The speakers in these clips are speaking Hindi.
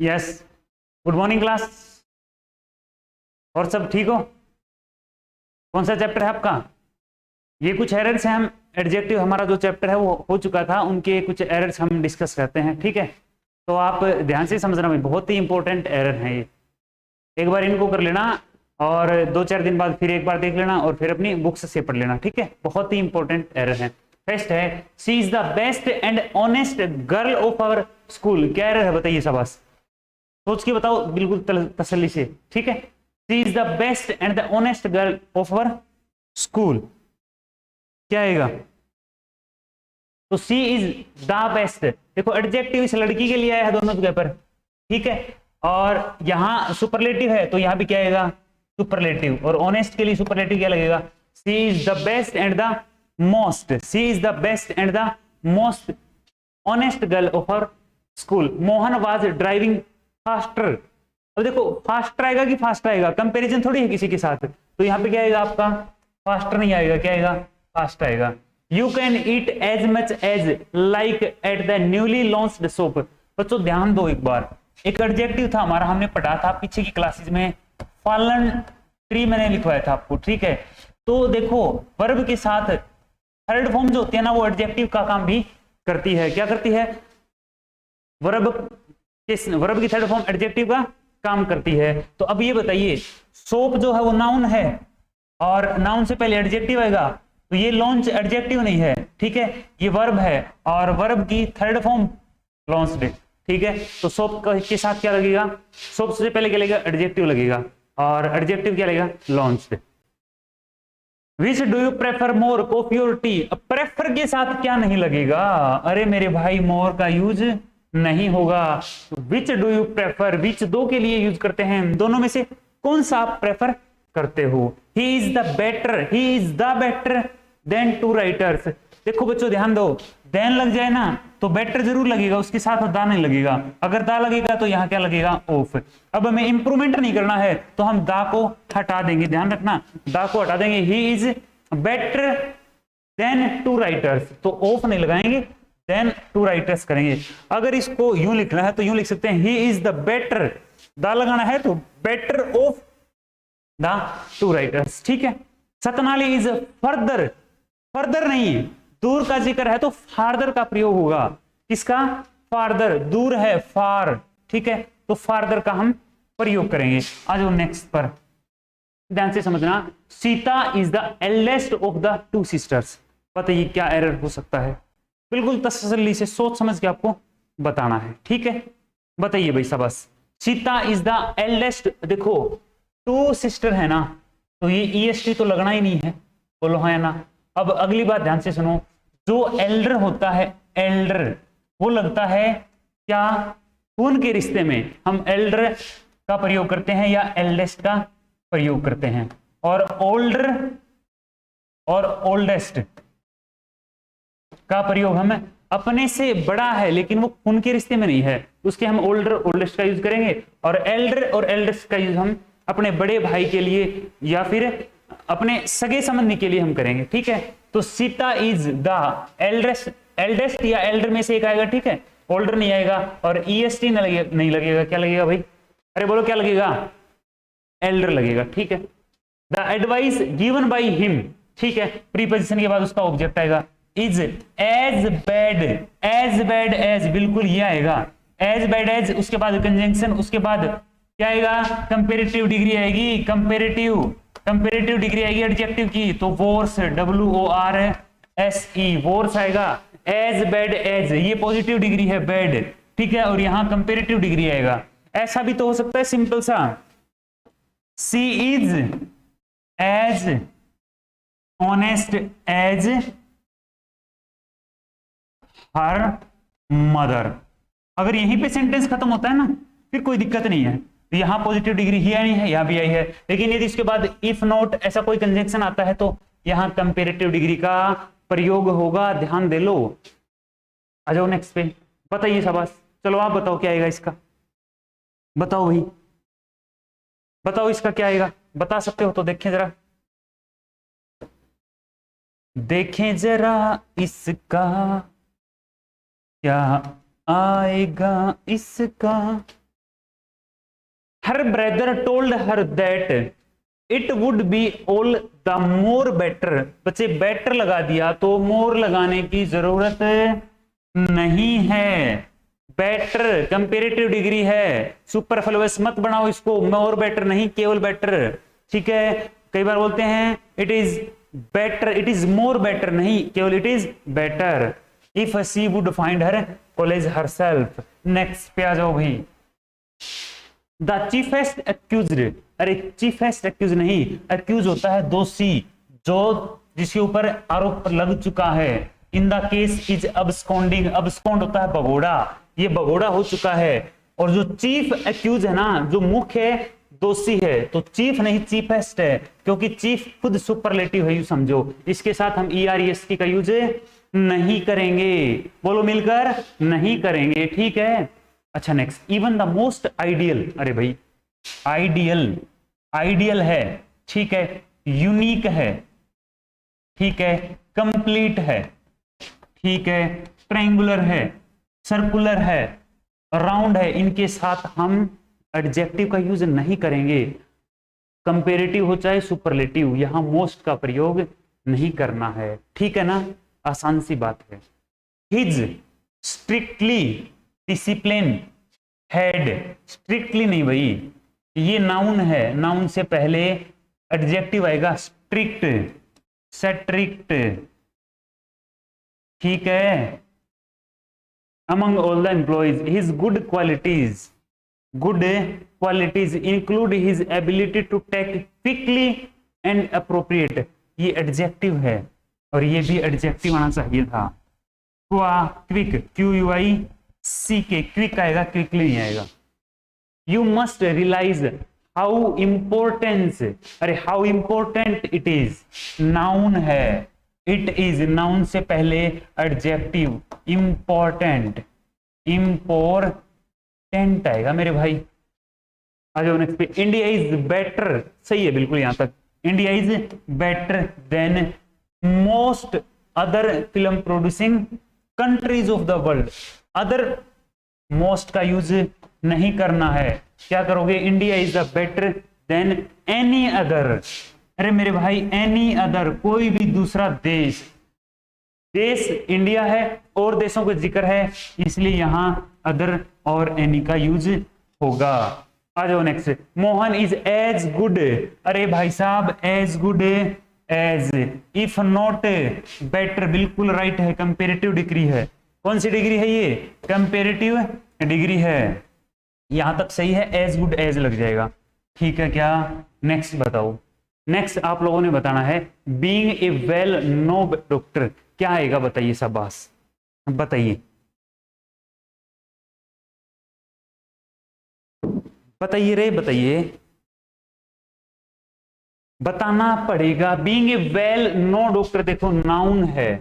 Yes, good morning class. और सब ठीक हो? कौन सा चैप्टर है आपका? ये कुछ एरर्स हैं, हम एडजेक्टिव, हमारा जो चैप्टर है वो हो चुका था, उनके कुछ एरर्स हम डिस्कस करते हैं, ठीक है? तो आप ध्यान से समझना भाई, बहुत ही इंपॉर्टेंट एरर है ये। एक बार इनको कर लेना और 2-4 दिन बाद फिर एक बार देख लेना और फिर अपनी बुक्स से पढ़ लेना, ठीक है? बहुत ही इंपॉर्टेंट एरर है। फर्स्ट है, she is the best and honest girl of our school. क्या एरर है बताइए शाबाश, सोच के बताओ बिल्कुल तसल्ली से, ठीक है? She is the best and the honest girl of our school, क्या आएगा? तो सी इज द बेस्ट, देखो एडजेक्टिव इस लड़की के लिए आया है दोनों जगह पर, ठीक है? और यहां सुपरलेटिव है तो यहां भी क्या आएगा? सुपरलेटिव। और ऑनेस्ट के लिए सुपरलेटिव क्या लगेगा? She is the best and the most, she is the best and the most honest girl of our school. Mohan was driving faster. अब देखो फास्टर आएगा कि फास्ट आएगा, कंपैरिजन थोड़ी है किसी के साथ, तो यहाँ पे क्या आएगा आपका? फास्टर नहीं आएगा, क्या आएगा? फास्ट आएगा। You can eat as much as like at the newly launched soap. बच्चों ध्यान दो एक बार, एक एडजेक्टिव था हमारा, हमने पढ़ा था पीछे की क्लासेस में, फॉलन ट्री मैंने लिखवाया था आपको, ठीक है? तो देखो वर्ब के साथ थर्ड फॉर्म जो होती है ना, वो एडजेक्टिव का काम भी करती है। क्या करती है? वर्ब की थर्ड फॉर्म एडजेक्टिव का काम करती है। तो अब ये बताइए, सोप जो है वो नाउन है और नाउन से पहले एडजेक्टिव आएगा, तो ये लॉन्च एडजेक्टिव नहीं है, ठीक है? ये वर्ब है और वर्ब की थर्ड फॉर्म लॉन्च्ड, ठीक है? तो सोप के साथ क्या लगेगा? सोप से पहले क्या लगेगा? एडजेक्टिव लगेगा और एडजेक्टिव क्या लगेगा? Launched. Which do you prefer more, coffee और टी? प्रेफर के साथ क्या नहीं लगेगा? अरे मेरे भाई मोर का यूज नहीं होगा। विच डू यू प्रेफर, विच दो के लिए यूज करते हैं, दोनों में से कौन सा आप प्रेफर करते हो? He is the better, he is the better than two writers. देखो बच्चों ध्यान दो, देन लग जाए ना तो बेटर जरूर लगेगा, उसके साथ दा नहीं लगेगा। अगर दा लगेगा तो यहाँ क्या लगेगा? ऑफ। अब हमें इंप्रूवमेंट नहीं करना है तो हम दा को हटा देंगे, ध्यान रखना, दा को हटा देंगे। He is better than two writers, तो ऑफ नहीं लगाएंगे, देन टू राइटर्स करेंगे। अगर इसको यूं लिखना है तो यूं लिख सकते हैं, ही इज द बेटर, दा लगाना है तो better of the two writers, ठीक है? सतनाली इज फर्दर, फर्दर नहीं, दूर का जिक्र है तो फार्दर का प्रयोग होगा। किसका? फार्दर, दूर है फार, ठीक है? तो फार्दर का हम प्रयोग करेंगे। आ जाओ नेक्स्ट पर, ध्यान से समझना। Sita is the eldest of the two sisters. बताइए क्या एरर हो सकता है? बिल्कुल तसल्ली से सोच समझ के आपको बताना है, ठीक है? बताइए भाई शाबाश। सीता इज द एल्डेस्ट, देखो टू सिस्टर है ना, तो ये ईएसटी तो लगना ही नहीं है, बोलो हाँ या ना? अब अगली बात ध्यान से सुनो, जो एल्डर होता है, एल्डर वो लगता है क्या? खून के रिश्ते में हम एल्डर का प्रयोग करते हैं या एल्डेस्ट का प्रयोग करते हैं। और ओल्डर और ओल्डेस्ट का प्रयोग हम अपने से बड़ा है लेकिन वो खून के रिश्ते में नहीं है, उसके हम ओल्डर ओल्डेस्ट का यूज करेंगे। और एल्डर और एल्डेस्ट का यूज हम अपने बड़े भाई के लिए या फिर अपने सगे संबंधी के लिए हम करेंगे, ठीक है? तो Sita is the eldest, eldest या एल्डर में से एक आएगा, ठीक है? ओल्डर नहीं आएगा और ईएसटी नहीं लगेगा, क्या लगेगा भाई? अरे बोलो क्या लगेगा? एल्डर लगेगा, ठीक है? The advice given by him, ठीक है? प्रीपोजिशन के बाद उसका ऑब्जेक्ट आएगा। Is as bad, as bad as, बिल्कुल ये आएगा, एज बैड एज, उसके बाद कंजंक्शन, उसके बाद क्या आएगा? कंपेरेटिव डिग्री आएगी, कंपेरेटिव डिग्री आएगी एडजेक्टिव की, तो वोर्स, WORSE, वोर्स आएगा। एज बैड एज, ये पॉजिटिव डिग्री है बैड, ठीक है? और यहां कंपेरेटिव डिग्री आएगा। ऐसा भी तो हो सकता है सिंपल सा, she is as honest as her mother. अगर यहीं पे सेंटेंस खत्म होता है ना फिर कोई दिक्कत नहीं है, तो यहां पॉजिटिव डिग्री ही आई है, यहां भी आई है। लेकिन यदि इसके बाद इफ नॉट ऐसा कोई कंजंक्शन आता है तो यहां कंपेरेटिव डिग्री का प्रयोग होगा, ध्यान दे लो। आ जाओ नेक्स्ट पे, बताइए शाबाश। चलो आप बताओ क्या आएगा इसका, बताओ भाई, बताओ इसका क्या आएगा? बता सकते हो तो देखें जरा, देखें जरा इसका क्या आएगा इसका। Her brother told her that it would be all the more better, बच्चे बेटर लगा दिया तो मोर लगाने की जरूरत नहीं है। बेटर कंपेरेटिव डिग्री है, सुपरफ्लुअस मत बनाओ इसको, मोर बेटर नहीं, केवल बेटर। ठीक है, कई बार बोलते हैं it is better, it is more better नहीं, केवल it is better. If she would find her college herself. Next पे आ जाओ भाई। द चीफेस्ट एक्यूज्ड, अरे चीफेस्ट एक्यूज नहीं, एक्यूज होता है दोषी, जो जिसके ऊपर आरोप लग चुका है। इन द केस इज अबस्कॉन्डिंग, अबस्कॉन्ड होता है भगोड़ा, ये भगोड़ा हो चुका है। और जो चीफ एक्यूज है ना, जो मुख्य दोषी है, तो चीफ नहीं चीफेस्ट है, क्योंकि चीफ खुद सुपरलेटिव है, यू समझो। इसके साथ हम EREST का यूज नहीं करेंगे, बोलो मिलकर नहीं करेंगे। ठीक है, अच्छा next. Even the most ideal, अरे भाई आइडियल, आइडियल है, ठीक है, यूनिक है, ठीक है, कंप्लीट है, ठीक है, ट्रायंगुलर है, सर्कुलर है, राउंड है, इनके साथ हम एडजेक्टिव का यूज नहीं करेंगे। कंपेरेटिव हो चाहे सुपरलेटिव, यहां मोस्ट का प्रयोग नहीं करना है। ठीक है ना, आसान सी बात है। His strictly discipline head, strictly नहीं भाई, ये नाउन है, नाउन से पहले एडजेक्टिव आएगा स्ट्रिक्ट, स्ट्रिक्ट, ठीक है। Among all the employees his good qualities, good qualities include his ability to take quickly and appropriate, ये एडजेक्टिव है और ये भी एडजेक्टिव आना चाहिए था। क्विक, QUICK, क्विक आएगा, क्विकली नहीं आएगा। You must realise how importance, अरे how important it is, noun है, इट इज नाउन से पहले एडजेक्टिव, इंपॉर्टेंट, इंपॉर्टेंट आएगा मेरे भाई। आ जाओ नेक्स्ट पे। इंडिया इज बेटर, सही है बिल्कुल यहां तक, India is better then most other film producing countries of the world. Other most का यूज नहीं करना है, क्या करोगे? India is the better then any other. अरे मेरे भाई एनी अदर, कोई भी दूसरा देश, देश इंडिया है और देशों का जिक्र है, इसलिए यहां अदर और एनी का यूज होगा। आ जाओ next. Mohan is as good, अरे भाई साहब as good as, if not better, बिल्कुल राइट है, कंपेरेटिव डिग्री है। कौन सी डिग्री है ये? कंपेरेटिव डिग्री है, यहां तक सही है, एज गुड एज लग जाएगा। ठीक है क्या? नेक्स्ट बताओ। नेक्स्ट आप लोगों ने बताना है being a well known doctor, क्या आएगा बताइए शाबाश, बताइए बताइए रे, बताइए, बताना पड़ेगा। Being a well known doctor, देखो नाउन है,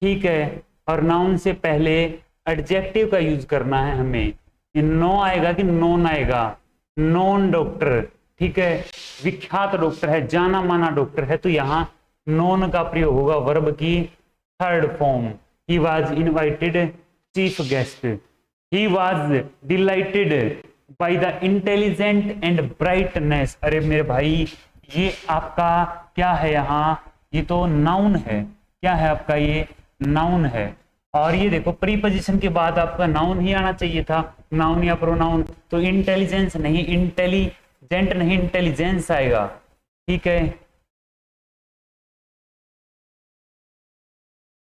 ठीक है, और नाउन से पहले एडजेक्टिव का यूज करना है हमें। नो आएगा कि नोन आएगा? नोन डॉक्टर, ठीक है, विख्यात डॉक्टर है, जाना माना डॉक्टर है, तो यहां नोन का प्रयोग होगा, वर्ब की third form. He was invited chief guest, he was dilated by the intelligent and brightness. अरे मेरे भाई ये आपका क्या है यहाँ? ये तो नाउन है, क्या है आपका? ये नाउन है। और ये देखो प्रीपोजिशन के बाद आपका नाउन ही आना चाहिए था, नाउन या प्रोनाउन, तो इंटेलिजेंस नहीं, इंटेलिजेंट नहीं, इंटेलिजेंस आएगा। ठीक है,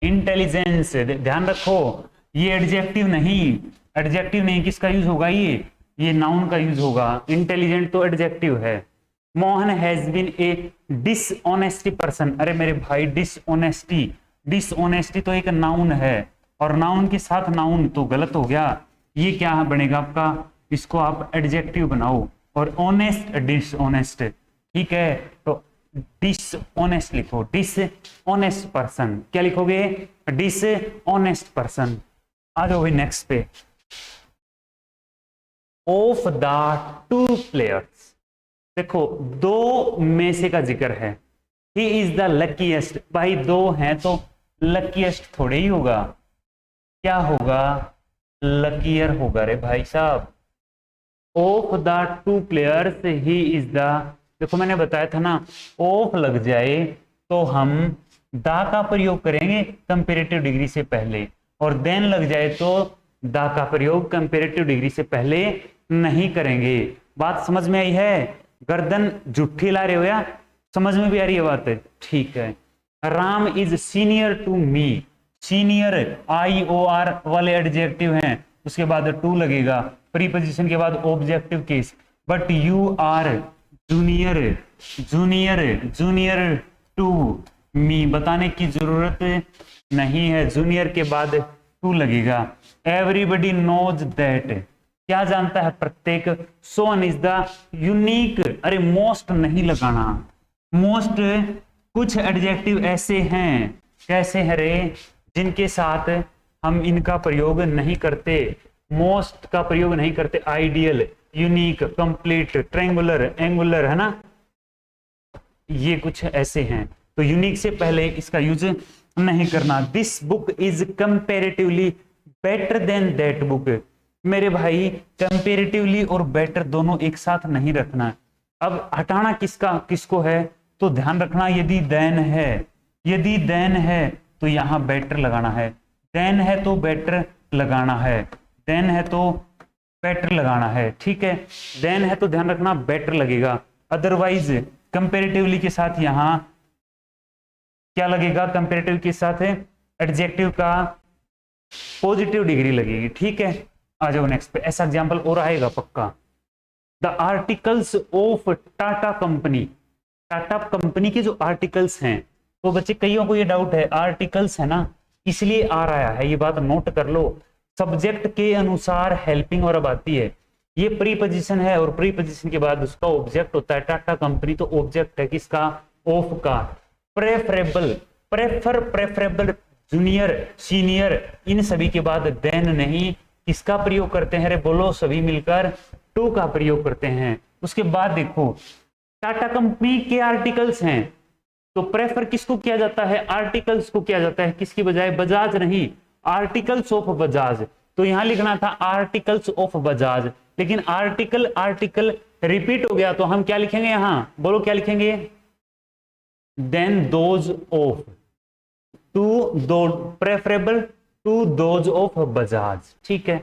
इंटेलिजेंस, ध्यान रखो, ये एडजेक्टिव नहीं, एडजेक्टिव नहीं, किसका यूज होगा? ये नाउन का यूज होगा। इंटेलिजेंट तो एडजेक्टिव है। Mohan has been a dishonesty person, अरे मेरे भाई डिसऑनेस्टी, डिसऑनेस्टी तो एक नाउन है, और नाउन के साथ नाउन तो गलत हो गया, ये क्या बनेगा आपका? इसको आप एडजेक्टिव बनाओ, और ऑनेस्ट डिसऑनेस्ट, ठीक है, तो डिसऑनेस्ट लिखो, डिसऑनेस्ट पर्सन, क्या लिखोगे? Dishonest person. आ जाओ भाई नेक्स्ट पे। ऑफ द टू प्लेयर्स, देखो दो में से का जिक्र है, ही इज द लकीएस्ट, भाई दो हैं तो लकीएस्ट थोड़े ही होगा, क्या होगा? लकीयर होगा रे भाई साहब, of the two players he is the, देखो मैंने बताया था ना, ऑफ लग जाए तो हम द का प्रयोग करेंगे कंपेरेटिव डिग्री से पहले, और देन लग जाए तो द का प्रयोग कंपेरेटिव डिग्री से पहले नहीं करेंगे। बात समझ में आई है? गर्दन झुट्ठी ला रहे हो या समझ में भी आ रही है बात? ठीक है। Ram is senior to me, senior IOR वाले एडजेक्टिव हैं, उसके बाद टू लगेगा, प्रीपोजिशन के बाद objective case. But you are junior, junior junior to me, बताने की जरूरत नहीं है, जूनियर के बाद टू लगेगा। एवरीबडी नोज दैट, क्या जानता है प्रत्येक। सोन इज द यूनिक, अरे मोस्ट नहीं लगाना, मोस्ट कुछ एडजेक्टिव ऐसे हैं, कैसे हैं रे, जिनके साथ हम इनका प्रयोग नहीं करते, मोस्ट का प्रयोग नहीं करते। Ideal, unique, complete, triangular, angular, है ना, ये कुछ ऐसे हैं, तो यूनिक से पहले इसका यूज नहीं करना। This book is comparatively better than that book, मेरे भाई कंपेरेटिवली और बेटर दोनों एक साथ नहीं रखना। अब हटाना किसका किसको है, तो ध्यान रखना, यदि देन है, यदि देन है तो यहां बेटर लगाना है, देन है तो बेटर लगाना है, देन है तो बेटर लगाना है, ठीक है। देन है तो ध्यान रखना बेटर लगेगा, अदरवाइज कंपेरेटिवली के साथ यहां क्या लगेगा, कंपेरेटिव के साथ एडजेक्टिव का पॉजिटिव डिग्री लगेगी, ठीक है। आ जाओ नेक्स्ट पे, ऐसा एग्जांपल और आएगा पक्का। The articles of Tata company, Tata company के जो आर्टिकल्स हैं, तो बच्चे कईयों को ये डाउट है, आर्टिकल्स है ना इसलिए आ रहा है, ये बात नोट कर लो, सब्जेक्ट के अनुसार हेल्पिंग और अब आती है, ये प्रीपोजिशन है और प्रीपोजिशन के बाद उसका ऑब्जेक्ट होता है। टाटा कंपनी तो ऑब्जेक्ट है किसका, ऑफ का। Preferable, prefer, preferable, junior, senior, इन सभी के बाद देन नहीं, किसका प्रयोग करते हैं रे, बोलो सभी मिलकर, टू का प्रयोग करते हैं। उसके बाद देखो टाटा कंपनी के आर्टिकल्स हैं, तो प्रेफर किसको किया जाता है, आर्टिकल्स को किया जाता है, किसकी बजाय, बजाज नहीं, आर्टिकल्स ऑफ बजाज, तो यहां लिखना था आर्टिकल्स ऑफ बजाज, लेकिन आर्टिकल आर्टिकल रिपीट हो गया, तो हम क्या लिखेंगे यहां, बोलो क्या लिखेंगे, देन दोज ऑफ, टू दो, preferable to those of Bajaj, ठीक है।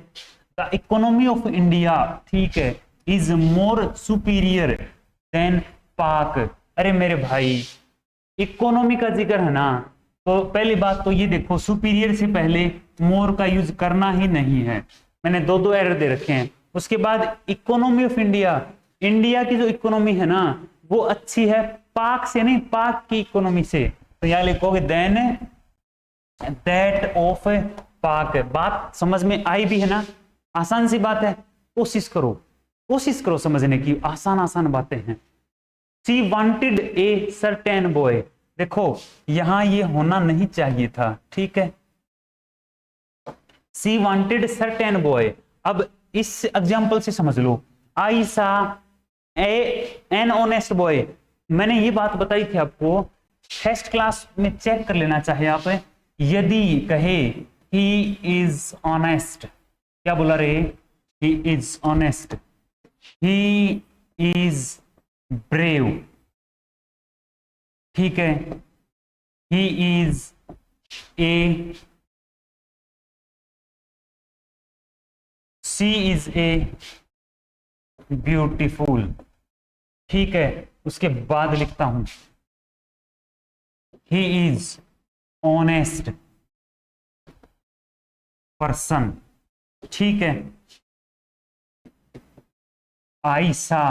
द इकोनॉमी ऑफ इंडिया, ठीक है, इज मोर सुपीरियर देन पाक, अरे मेरे भाई इकोनॉमी का जिक्र है ना, तो पहली बात तो ये देखो, सुपीरियर से पहले मोर का यूज करना ही नहीं है, मैंने दो दो एरर दे रखे हैं। उसके बाद इकोनॉमी ऑफ इंडिया, इंडिया की जो इकोनॉमी है ना वो अच्छी है, पाक से नहीं, पाक की इकोनॉमी से, तो यहां लिखोगे देन दैट ऑफ पाक। बात समझ में आई भी है ना, आसान सी बात है, कोशिश करो, कोशिश करो समझने की, आसान आसान बातें हैं। She wanted a certain boy, देखो यहां ये होना नहीं चाहिए था, ठीक है, शी वांटेड सर्टेन बॉय। अब इस एग्जांपल से समझ लो, आई सा एन ऑनेस्ट बॉय, मैंने ये बात बताई थी आपको, फर्स्ट क्लास में चेक कर लेना चाहिए आप, यदि कहे ही इज ऑनेस्ट, क्या बोला रे, ही is honest, he is brave, ठीक है, he is a, she is a beautiful, ठीक है। उसके बाद लिखता हूं ही इज ऑनेस्ट पर्सन, ठीक है। आई सा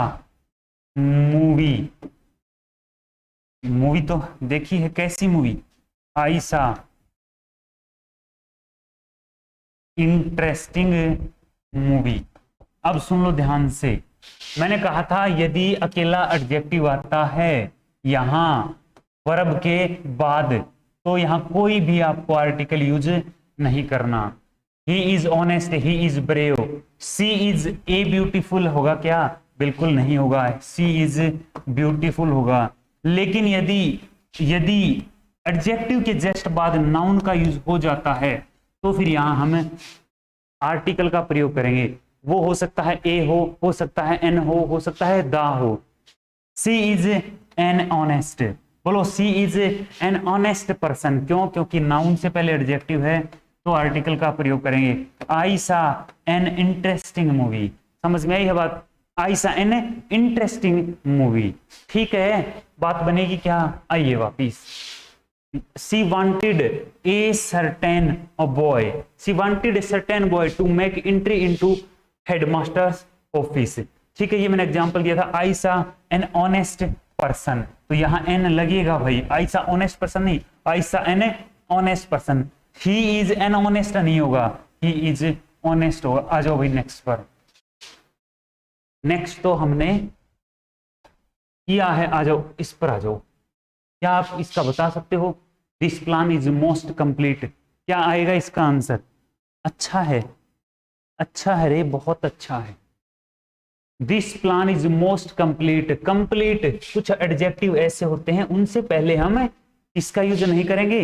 मूवी, मूवी तो देखी है, कैसी मूवी, आई सा इंटरेस्टिंग मूवी। अब सुन लो ध्यान से, मैंने कहा था यदि अकेला एडजेक्टिव आता है यहां वर्ब के बाद, तो यहां कोई भी आपको आर्टिकल यूज नहीं करना। He is honest, he is brave, she is a beautiful होगा क्या, बिल्कुल नहीं होगा, सी इज ब्यूटीफुल होगा। लेकिन यदि एडजेक्टिव के जस्ट बाद नाउन का यूज हो जाता है तो फिर यहां हम आर्टिकल का प्रयोग करेंगे। वो हो सकता है ए हो सकता है एन हो सकता है दा हो। सी इज एन ऑनेस्ट, बोलो सी इज एन ऑनेस्ट पर्सन। क्यों? क्योंकि नाउन से पहले एडजेक्टिव है तो आर्टिकल का प्रयोग करेंगे। आई सा एन इंटरेस्टिंग मूवी, समझ में आई है बात? आई सा एन इंटरेस्टिंग मूवी, ठीक है, बात बनेगी क्या? आइए वापिस। She wanted a certain boy. She wanted a certain boy to make entry into headmaster's office. ठीक है, ये मैंने एग्जांपल दिया था। I saw an honest person, तो यहाँ n लगेगा भाई। I saw honest person नहीं, I saw an honest person. He is an honest नहीं होगा, he is honest होगा। आ जाओ भाई नेक्स्ट पर। नेक्स्ट तो हमने किया है, आ जाओ इस पर आ जाओ। क्या आप इसका बता सकते हो? This plan is most complete, क्या आएगा इसका आंसर? अच्छा है, अच्छा है रे, बहुत अच्छा है। This plan is most complete. Complete कुछ एडजेक्टिव ऐसे होते हैं, उनसे पहले हम इसका यूज नहीं करेंगे,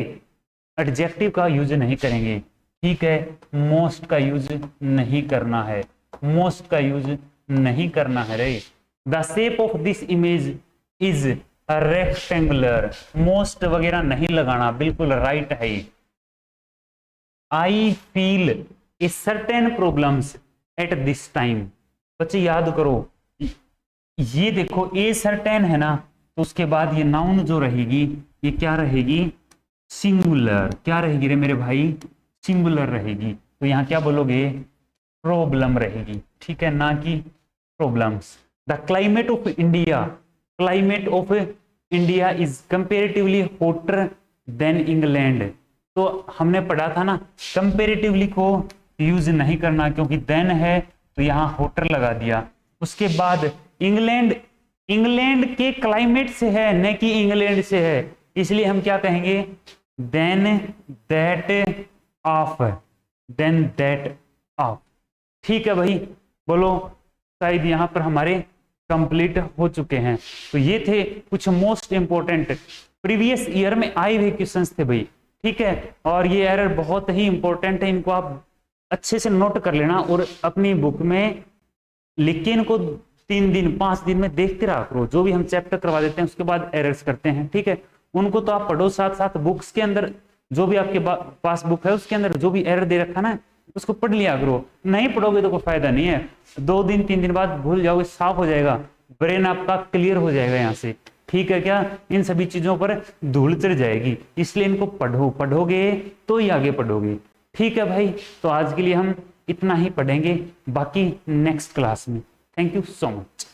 एडजेक्टिव का यूज नहीं करेंगे, ठीक है। मोस्ट का यूज नहीं करना है, मोस्ट का यूज नहीं करना है रे। The shape of this image is rectangular, most वगैरह नहीं लगाना, बिल्कुल राइट है। I feel a certain problems at this time. बच्चे याद करो, ये देखो ए सर्टेन है ना, तो उसके बाद ये नाउन जो रहेगी ये क्या रहेगी? सिंगुलर। क्या रहेगी रे मेरे भाई? सिंगुलर रहेगी। तो यहाँ क्या बोलोगे? प्रॉब्लम रहेगी, ठीक है, ना कि problems. The climate of India, climate of India is comparatively hotter then England. तो हमने पढ़ा था ना, कंपेरेटिवली को यूज नहीं करना, क्योंकि देन है तो यहाँ हॉटर लगा दिया। उसके बाद इंग्लैंड, इंग्लैंड के क्लाइमेट से है, न कि इंग्लैंड से है, इसलिए हम क्या कहेंगे? Than that of, than that of, ठीक है भाई। बोलो, शायद यहाँ पर हमारे कंप्लीट हो चुके हैं। तो ये थे कुछ मोस्ट इंपोर्टेंट प्रीवियस ईयर में आए हुए क्वेश्चंस थे भाई, ठीक है। और ये एरर बहुत ही इंपॉर्टेंट है, इनको आप अच्छे से नोट कर लेना और अपनी बुक में लिख के इनको 3 दिन 5 दिन में देखते रहा करो। जो भी हम चैप्टर करवा देते हैं उसके बाद एरर्स करते हैं, ठीक है, उनको तो आप पढ़ो, साथ साथ बुक्स के अंदर जो भी आपके पास बुक है उसके अंदर जो भी एरर दे रखा ना उसको पढ़ लिया करो। नहीं पढ़ोगे तो कोई फायदा नहीं है, 2 दिन 3 दिन बाद भूल जाओगे, साफ हो जाएगा, ब्रेन आपका क्लियर हो जाएगा यहाँ से, ठीक है क्या? इन सभी चीजों पर धूल चढ़ जाएगी, इसलिए इनको पढ़ो, पढ़ोगे तो ही आगे पढ़ोगे, ठीक है भाई। तो आज के लिए हम इतना ही पढ़ेंगे, बाकी नेक्स्ट क्लास में। Thank you so much.